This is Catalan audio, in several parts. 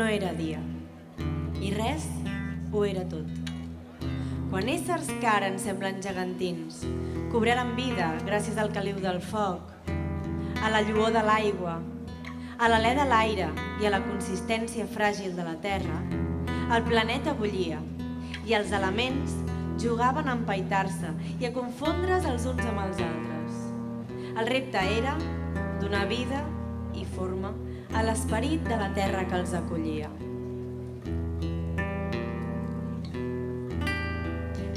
no era dia, i res ho era tot. Quan éssers que ara ens semblen gegantins cobraren vida gràcies al caliu del foc, a la lluor de l'aigua, a l'alè de l'aire i a la consistència fràgil de la terra, el planeta bullia i els elements jugaven a empaitar-se i a confondre's els uns amb els altres. El repte era donar vida i forma a l'esperit de la terra que els acollia.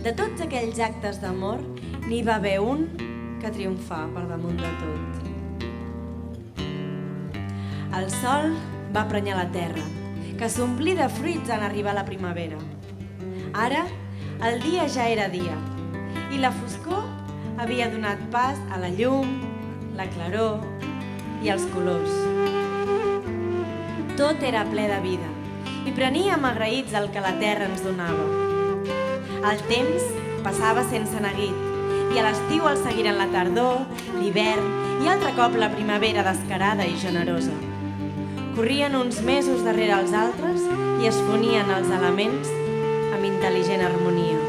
De tots aquells actes d'amor, n'hi va haver un que triomfà per damunt de tot. El sol va prenyar la terra, que s'omplí de fruits en arribar la primavera. Ara, el dia ja era dia, i la foscor havia donat pas a la llum, la claror i els colors. Tot era ple de vida, i preníem agraïts el que la terra ens donava. El temps passava sense neguit, i a l'estiu el seguiren la tardor, l'hivern i altre cop la primavera descarada i generosa. Corrien uns mesos darrere els altres i es fonien els elements amb intel·ligent harmonia.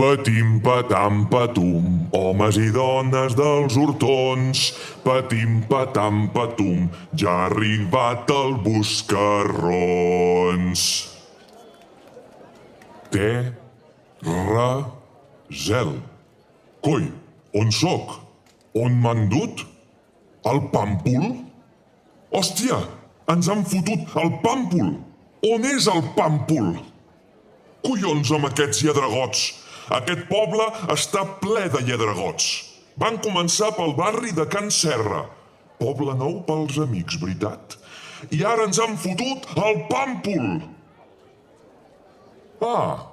Patim, patam, patum, homes i dones dels hortons. Patim, patam, patum, ja ha arribat el buscarrons. Zel. Coi, on sóc? On m'han dut? Al pàmpol? Hòstia, ens han fotut al pàmpol! On és el pàmpol? Collons amb aquests lladregots! Aquest poble està ple de lladregots. Van començar pel barri de Can Serra. Poble nou pels amics, veritat? I ara ens han fotut al pàmpol! Ah,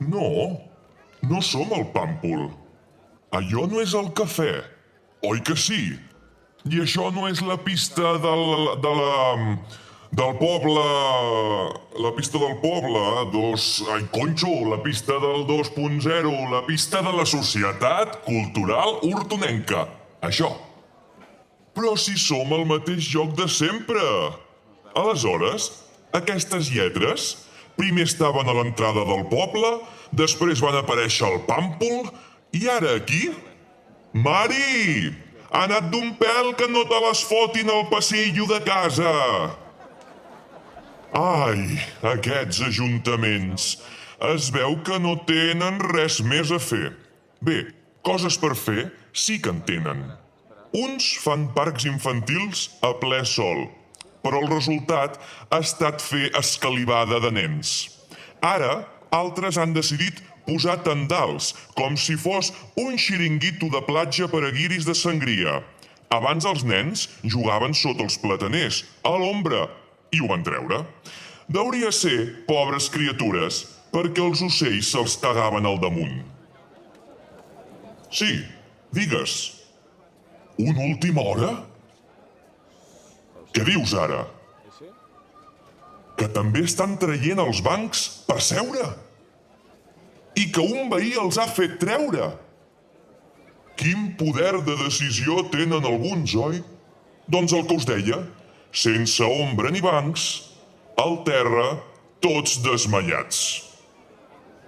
no som al pàmpol. Allò no és el cafè, oi que sí? I això no és la pista del poble... La pista del poble, Ai, conxo, la pista del 2.0, la pista de la Societat Cultural Hortonenca. Això. Però si som al mateix lloc de sempre. Aleshores, aquestes lletres primer estaven a l'entrada del poble, després van aparèixer al pàmpol, i ara aquí? Mari! Ha anat d'un pèl que no te les fotin al passillo de casa! Ai, aquests ajuntaments. Es veu que no tenen res més a fer. Bé, coses per fer sí que en tenen. Uns fan parcs infantils a ple sol, però el resultat ha estat fer escalivada de nens. Ara, altres han decidit posar tendals, com si fos un xiringuito de platja per a guiris de sangria. Abans els nens jugaven sota els plataners, a l'ombra, i ho van treure. Deuria ser, pobres criatures, perquè els ocells se'ls cagaven al damunt. Sí, digues. Una última hora? Què dius ara? Que també estan traient els bancs per seure? I que un veí els ha fet treure? Quin poder de decisió tenen alguns, oi? Doncs el que us deia, sense ombra ni bancs, al terra, tots desmaiats.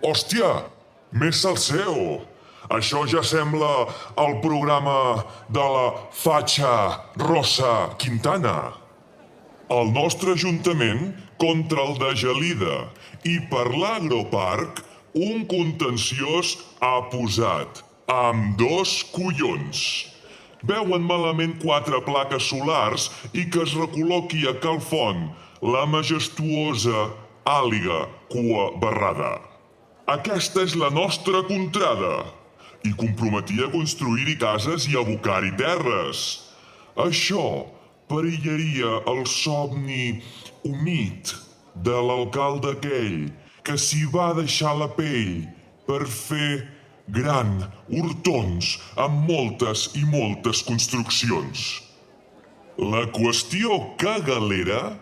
Hòstia, més salseo! Això ja sembla el programa de la Fatxa Rosa Quintana. El nostre ajuntament contra el de Gelida i per l'Agroparc un contenciós ha posat amb 2 collons. Veuen malament 4 plaques solars i que es recol·loqui a Cal Font la majestuosa àliga cua barrada. Aquesta és la nostra contrada. I comprometia a construir-hi cases i abocar-hi terres. Això perillaria el somni humit de l'alcalde aquell que s'hi va deixar la pell per fer gran hortons amb moltes i moltes construccions. La qüestió cagalera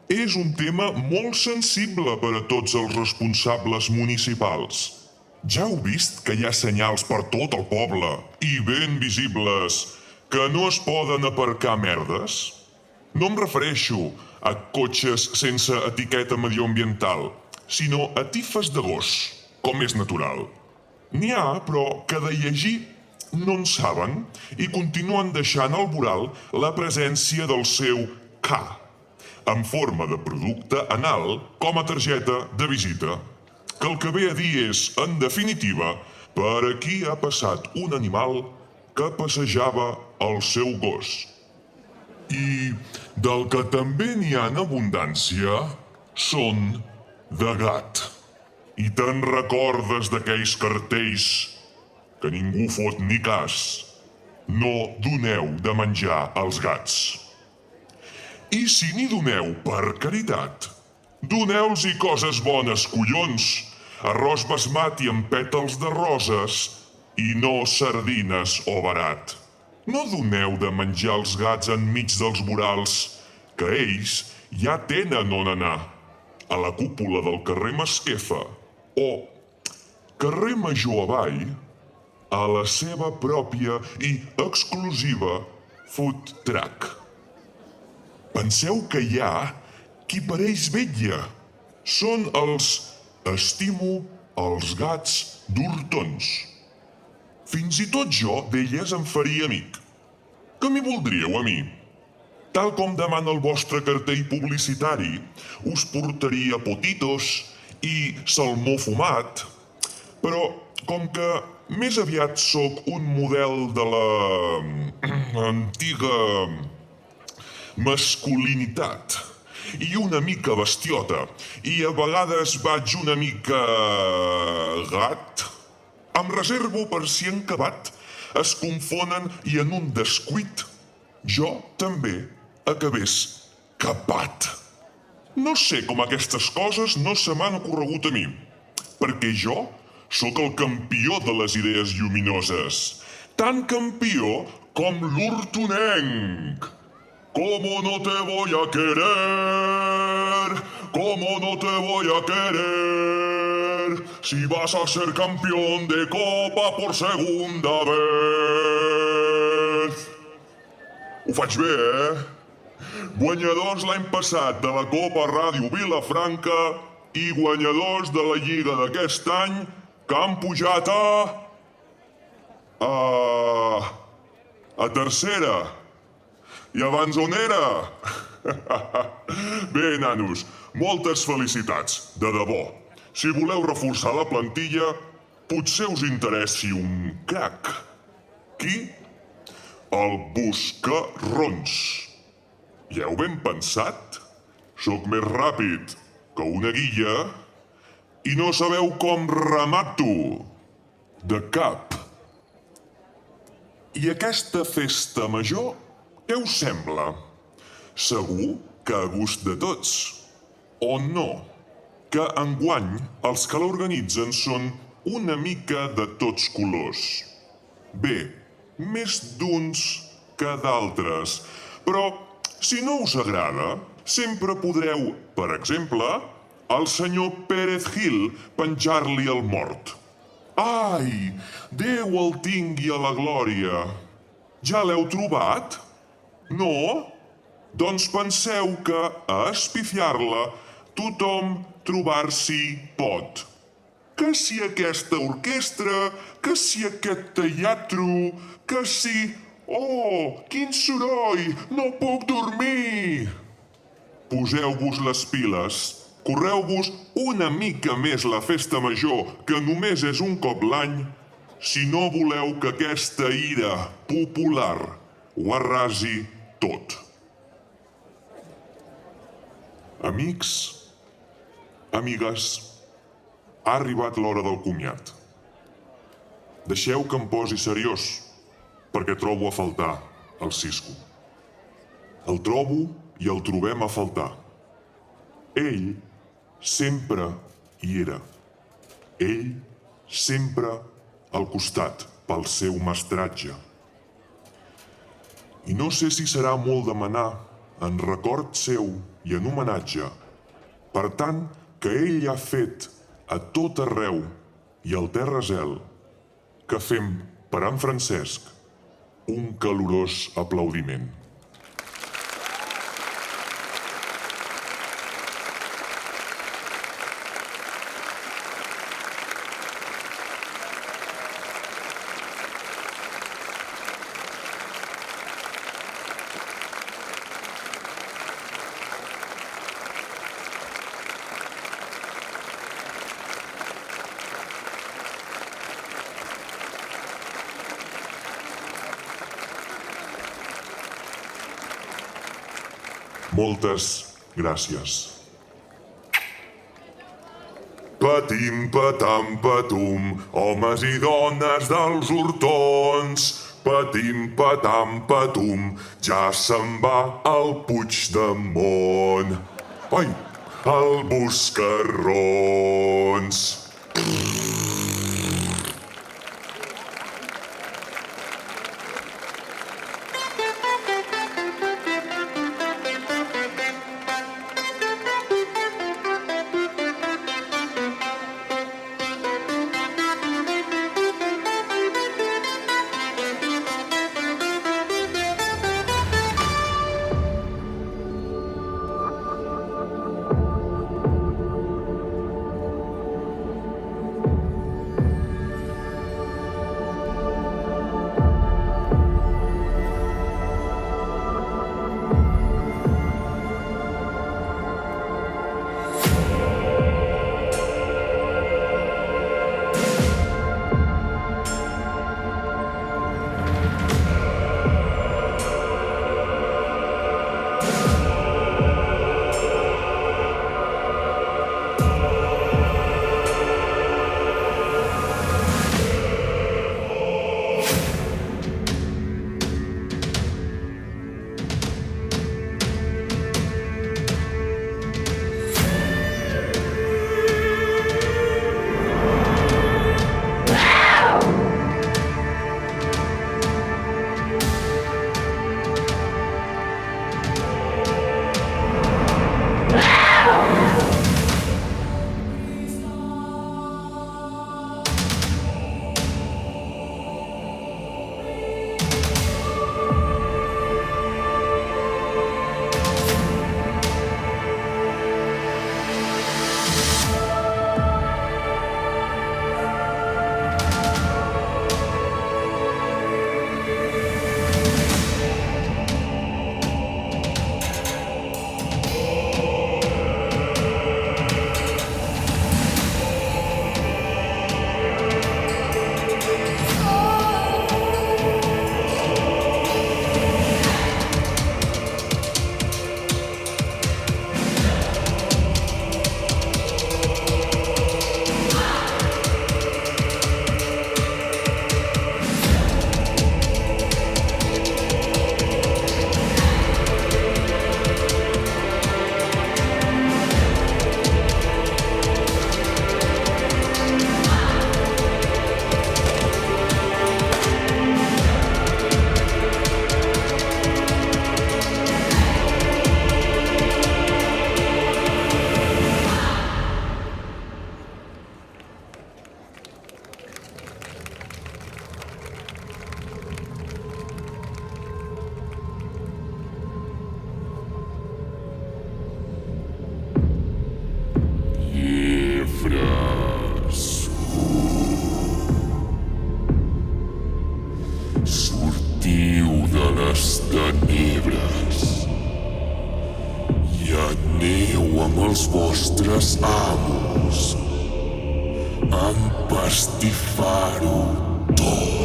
és un tema molt sensible per a tots els responsables municipals. Ja heu vist que hi ha senyals per tot el poble, i ben visibles, que no es poden aparcar merdes? No em refereixo a cotxes sense etiqueta medioambiental, sinó a tifes de gos, com és natural. N'hi ha, però, que de llegir no en saben i continuen deixant al voral la presència del seu K, en forma de producte anal com a targeta de visita. Que el que ve a dir és, en definitiva, per aquí ha passat un animal que passejava el seu gos. I del que també n'hi ha en abundància són de gat. I te'n recordes d'aquells cartells que ningú fot ni cas? No doneu de menjar als gats. I si n'hi doneu per caritat, doneu-los-hi coses bones, collons! Arròs basmati amb pètals de roses i no sardines o barat. No doneu de menjar als gats enmig dels vorals, que ells ja tenen on anar. A la cúpula del carrer Masquefa o carrer Major avall, a la seva pròpia i exclusiva food truck. Penseu que hi ha qui per ells vetlla. Són els estimo els gats d'Hortons. Fins i tot jo d'elles em faria amic. Què m'hi voldríeu a mi? Tal com demana el vostre cartell publicitari, us portaria potitos i salmó fumat, però com que més aviat sóc un model de la antiga masculinitat i una mica bestiota, i a vegades vaig una mica gat, em reservo per si en Cabat es confonen i en un descuit jo també acabés capat. No sé com aquestes coses no se m'han ocorregut a mi, perquè jo sóc el campió de les idees lluminoses, tan campió com l'hortonenc. ¿Cómo no te voy a querer? ¿Cómo no te voy a querer? Si vas a ser campeón de copa por segunda vez. Ho faig bé, Guanyadors l'any passat de la Copa Ràdio Vilafranca i guanyadors de la Lliga d'aquest any que han pujat a tercera. I abans on era? Bé, nanos, moltes felicitats, de debò. Si voleu reforçar la plantilla, potser us interessi un crac. Qui? El Buscarrons. Hi heu ben pensat? Sóc més ràpid que una guilla i no sabeu com remato. De cap. I aquesta festa major, què us sembla? Segur que a gust de tots. O no? Que enguany els que l'organitzen són una mica de tots colors. Bé, més d'uns que d'altres. Però, si no us agrada, sempre podreu, per exemple, al senyor Pérez Gil penjar-li el mort. Ai, Déu el tingui a la glòria. Ja l'heu trobat? No? Doncs penseu que a espifiar-la tothom trobar-s'hi pot. Que si aquesta orquestra, que si aquest teatre, que si... Oh, quin soroll! No puc dormir! Poseu-vos les piles. Correu-vos una mica més la festa major, que només és un cop l'any, si no voleu que aquesta ira popular ho arrasi tot. Amics, amigues, ha arribat l'hora del comiat. Deixeu que em posi seriós, perquè trobo a faltar el Cisco. El trobo i el trobem a faltar. Ell sempre hi era. Ell sempre al costat pel seu mestratge. I no sé si serà molt demanar en record seu i en homenatge, per tant que ell ha fet a tot arreu i al terrazel, que fem per en Francesc un calorós aplaudiment. Moltes gràcies. Patim, patam, patum, homes i dones dels Hortons. Patim, patam, patum, ja se'n va al Puigdemont. Ai, el Buscarrons. les tenebres i aneu amb els vostres amos a empastifar-ho tot.